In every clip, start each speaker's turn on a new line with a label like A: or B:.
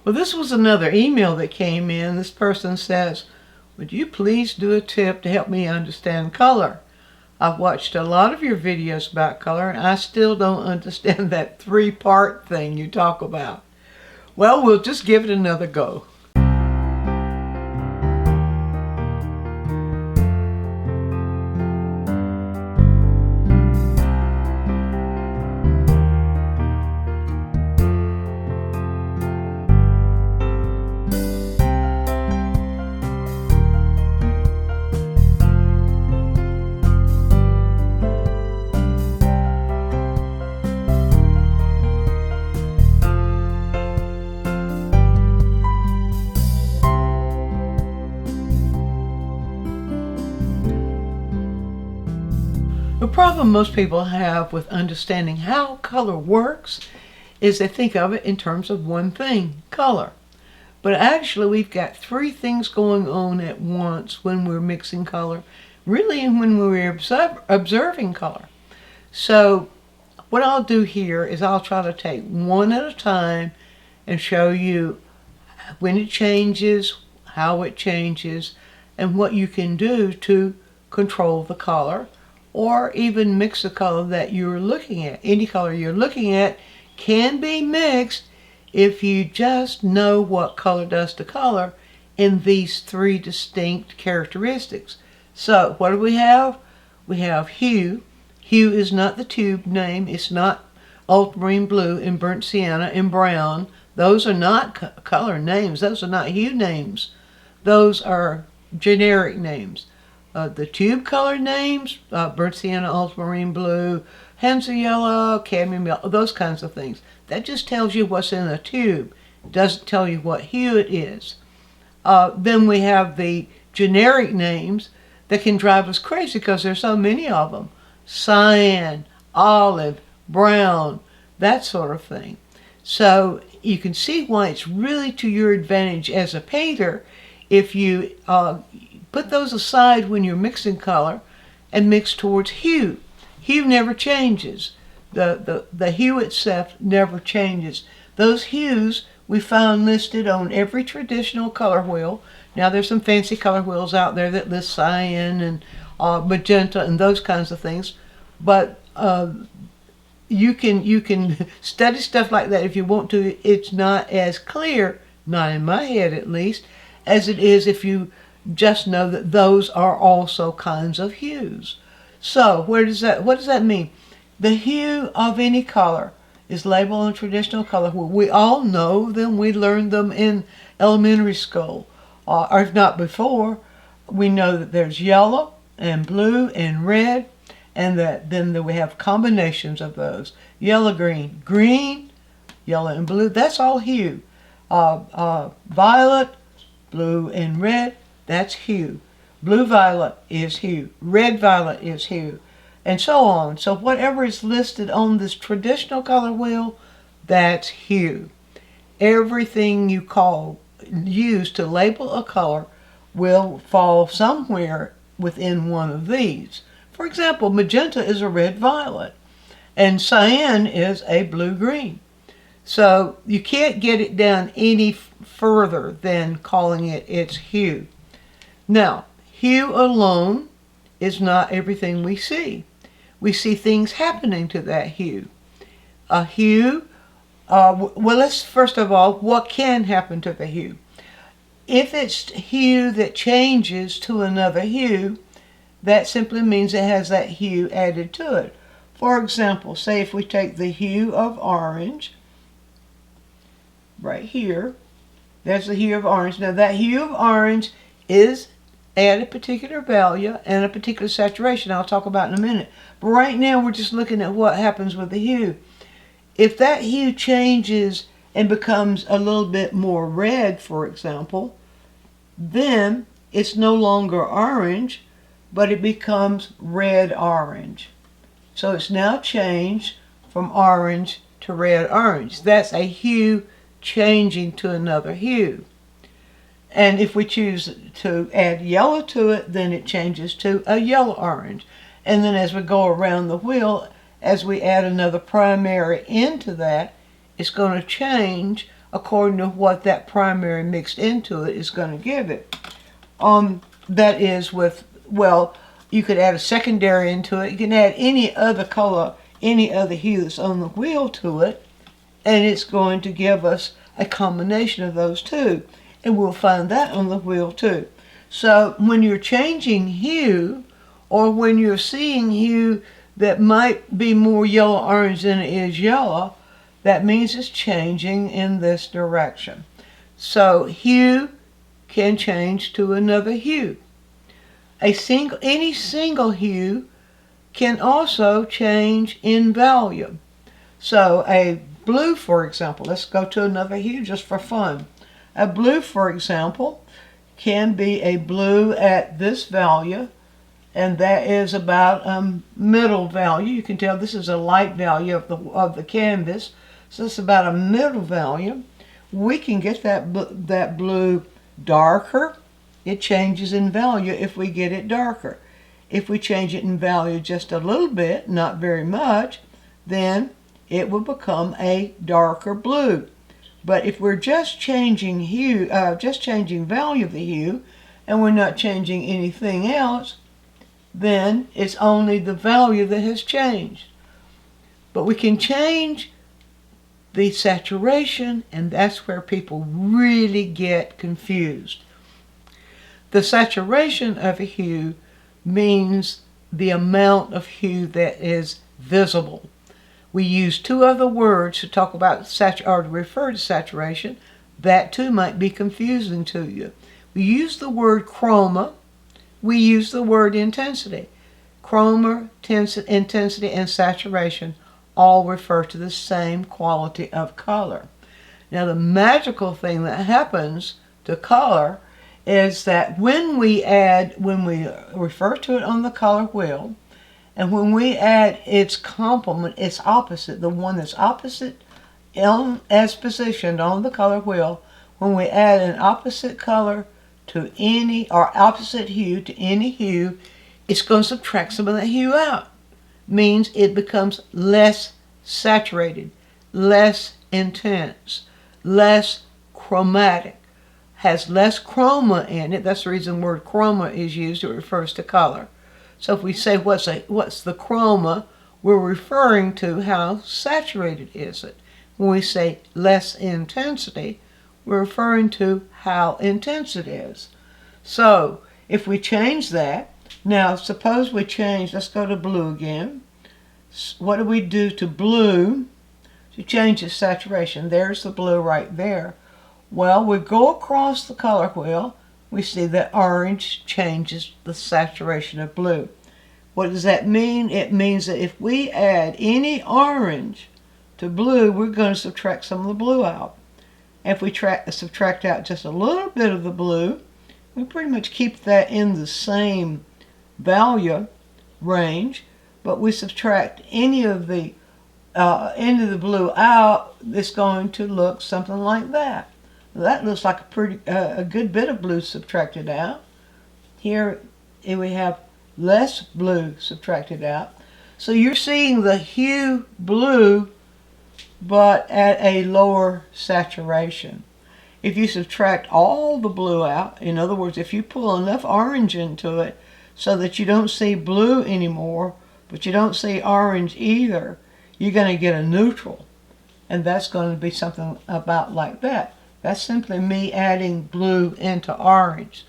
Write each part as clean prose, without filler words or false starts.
A: Well, this was another email that came in. This person says, would you please do a tip to help me understand color? I've watched a lot of your videos about color and I still don't understand that three-part thing you talk about. Well, we'll just give it another go. The problem most people have with understanding how color works is they think of it in terms of one thing, color. But actually we've got three things going on at once when we're mixing color, really, and when we're observing color. So what I'll do here is I'll try to take one at a time and show you when it changes, how it changes, and what you can do to control the color, or even mix the color that you're looking at. Any color you're looking at can be mixed if you just know what color does to color in these three distinct characteristics. So what do we have? We have hue. Hue is not the tube name. It's not ultramarine blue and burnt sienna and brown. Those are not color names. Those are not hue names. Those are generic names. The tube color names, burnt sienna, ultramarine blue, Hansa yellow, cadmium yellow, those kinds of things. That just tells you what's in the tube. It doesn't tell you what hue it is. Then we have the generic names that can drive us crazy because there's so many of them. Cyan, olive, brown, that sort of thing. So you can see why it's really to your advantage as a painter if you put those aside when you're mixing color and mix towards hue. Hue never changes. The hue itself never changes. Those hues we found listed on every traditional color wheel. Now there's some fancy color wheels out there that list cyan and magenta and those kinds of things, but you can study stuff like that if you want to. It's not as clear, not in my head at least, as it is if you just know that those are also kinds of hues. So what does that mean? The hue of any color is labeled on traditional color wheel. We all know them. We learned them in elementary school, or if not before. We know that there's yellow and blue and red, and that then we have combinations of those. Yellow, green, green, yellow and blue. That's all hue. Violet, blue and red. That's hue. Blue violet is hue. Red violet is hue. And so on. So whatever is listed on this traditional color wheel, that's hue. Everything you use to label a color will fall somewhere within one of these. For example, magenta is a red violet, and cyan is a blue green. So you can't get it down any further than calling it its hue. Now, hue alone is not everything we see. We see things happening to that hue. A hue, well, let's first of all, what can happen to the hue? If it's hue that changes to another hue, that simply means it has that hue added to it. For example, say if we take the hue of orange, right here, there's the hue of orange. Now that hue of orange is at a particular value and a particular saturation I'll talk about in a minute. But right now we're just looking at what happens with the hue. If that hue changes and becomes a little bit more red, for example, then it's no longer orange, but it becomes red-orange. So it's now changed from orange to red-orange. That's a hue changing to another hue. And if we choose to add yellow to it, then it changes to a yellow-orange. And then as we go around the wheel, as we add another primary into that, it's going to change according to what that primary mixed into it is going to give it. That is with, well, you could add a secondary into it. You can add any other color, any other hue that's on the wheel to it, and it's going to give us a combination of those two. And we'll find that on the wheel too. So when you're changing hue, or when you're seeing hue that might be more yellow-orange than it is yellow, that means it's changing in this direction. So hue can change to another hue. Any single hue can also change in value. So a blue, for example, let's go to another hue just for fun. A blue, for example, can be a blue at this value, and that is about middle value. You can tell this is a light value of the canvas, so it's about a middle value. We can get that blue darker. It changes in value if we get it darker. If we change it in value just a little bit, not very much, then it will become a darker blue. But if we're just changing hue, just changing value of the hue, and we're not changing anything else, then it's only the value that has changed. But we can change the saturation, and that's where people really get confused. The saturation of a hue means the amount of hue that is visible. We use two other words to talk about or to refer to saturation. That too might be confusing to you. We use the word chroma. We use the word intensity. Chroma, intensity, and saturation all refer to the same quality of color. Now the magical thing that happens to color is that when we refer to it on the color wheel, and when we add its complement, its opposite, the one that's opposite as positioned on the color wheel, when we add an opposite color to any, or opposite hue to any hue, it's going to subtract some of that hue out. Means it becomes less saturated, less intense, less chromatic, has less chroma in it. That's the reason the word chroma is used. It refers to color. So if we say what's the chroma, we're referring to how saturated is it. When we say less intensity, we're referring to how intense it is. So if we change that, now suppose we change, let's go to blue again. What do we do to blue to change its saturation? There's the blue right there. Well, we go across the color wheel, we see that orange changes the saturation of blue. What does that mean? It means that if we add any orange to blue, we're going to subtract some of the blue out. If we subtract out just a little bit of the blue, we pretty much keep that in the same value range, but we subtract any of the blue out, it's going to look something like that. That looks like a good bit of blue subtracted out. Here we have less blue subtracted out. So you're seeing the hue blue, but at a lower saturation. If you subtract all the blue out, in other words, if you pull enough orange into it so that you don't see blue anymore, but you don't see orange either, you're going to get a neutral. And that's going to be something about like that. That's simply me adding blue into orange.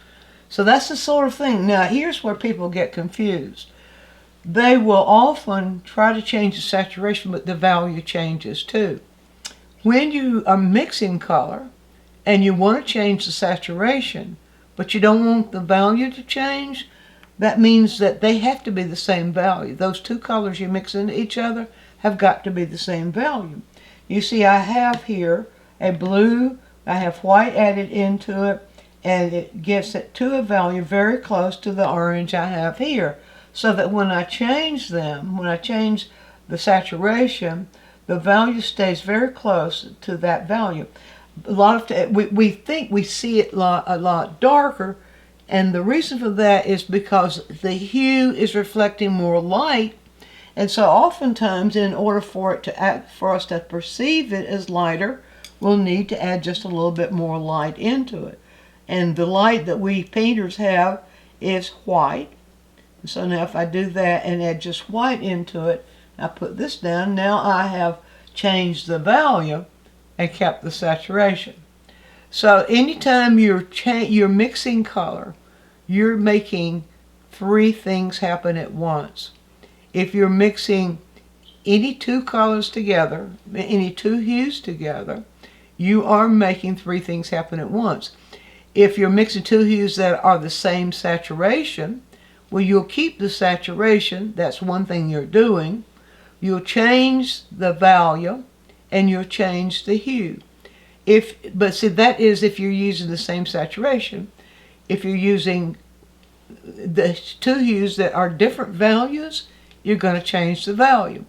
A: So that's the sort of thing. Now here's where people get confused. They will often try to change the saturation, but the value changes too. When you are mixing color and you want to change the saturation, but you don't want the value to change, that means that they have to be the same value. Those two colors you mix into each other have got to be the same value. You see, I have here a blue, I have white added into it, and it gets it to a value very close to the orange I have here. So that when I change them, when I change the saturation, the value stays very close to that value. A lot of we think we see it a lot darker, and the reason for that is because the hue is reflecting more light, and so oftentimes in order for it to for us to perceive it as lighter, we'll need to add just a little bit more light into it. And the light that we painters have is white. So now if I do that and add just white into it, I put this down, now I have changed the value and kept the saturation. So anytime you're mixing color, you're making three things happen at once. If you're mixing any two colors together, any two hues together, you are making three things happen at once. If you're mixing two hues that are the same saturation, well, you'll keep the saturation. That's one thing you're doing. You'll change the value and you'll change the hue. But see, that is if you're using the same saturation. If you're using the two hues that are different values, you're going to change the value.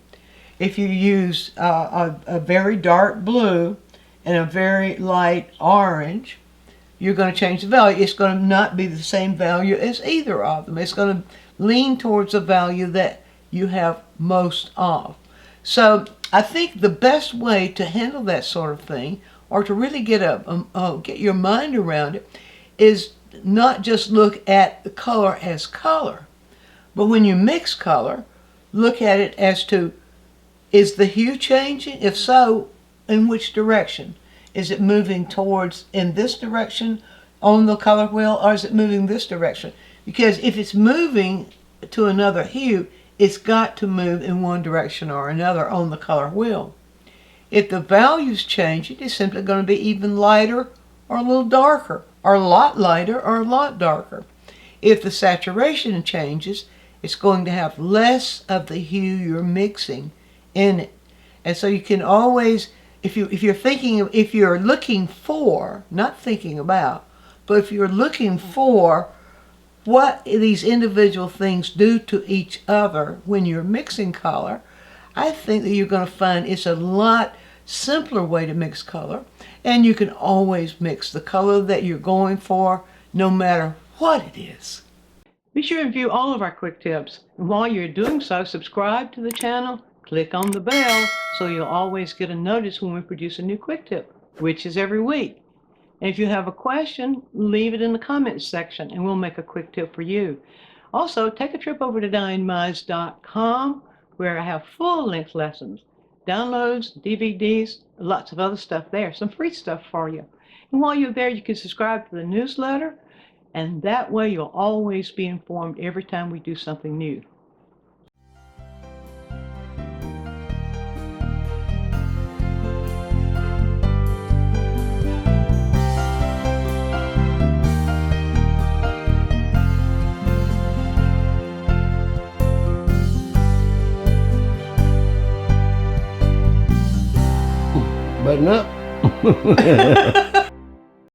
A: If you use a very dark blue and a very light orange, you're going to change the value. It's going to not be the same value as either of them. It's going to lean towards the value that you have most of. So I think the best way to handle that sort of thing, or to really get your mind around it, is not just look at the color as color, but when you mix color, look at it as to, is the hue changing? If so, in which direction? Is it moving towards in this direction on the color wheel, or is it moving this direction? Because if it's moving to another hue, it's got to move in one direction or another on the color wheel. If the value's changing, it's simply going to be even lighter or a little darker, or a lot lighter or a lot darker. If the saturation changes, it's going to have less of the hue you're mixing in it. And so you can always, if you're looking for, not thinking about, but if you're looking for what these individual things do to each other when you're mixing color, I think that you're going to find it's a lot simpler way to mix color, and you can always mix the color that you're going for no matter what it is. Be sure and view all of our quick tips. And while you're doing so, subscribe to the channel, click on the bell so you'll always get a notice when we produce a new quick tip, which is every week. And if you have a question, leave it in the comments section and we'll make a quick tip for you. Also, take a trip over to DianeMize.com where I have full-length lessons, downloads, DVDs, lots of other stuff there, some free stuff for you. And while you're there, you can subscribe to the newsletter, and that way you'll always be informed every time we do something new.
B: Button up.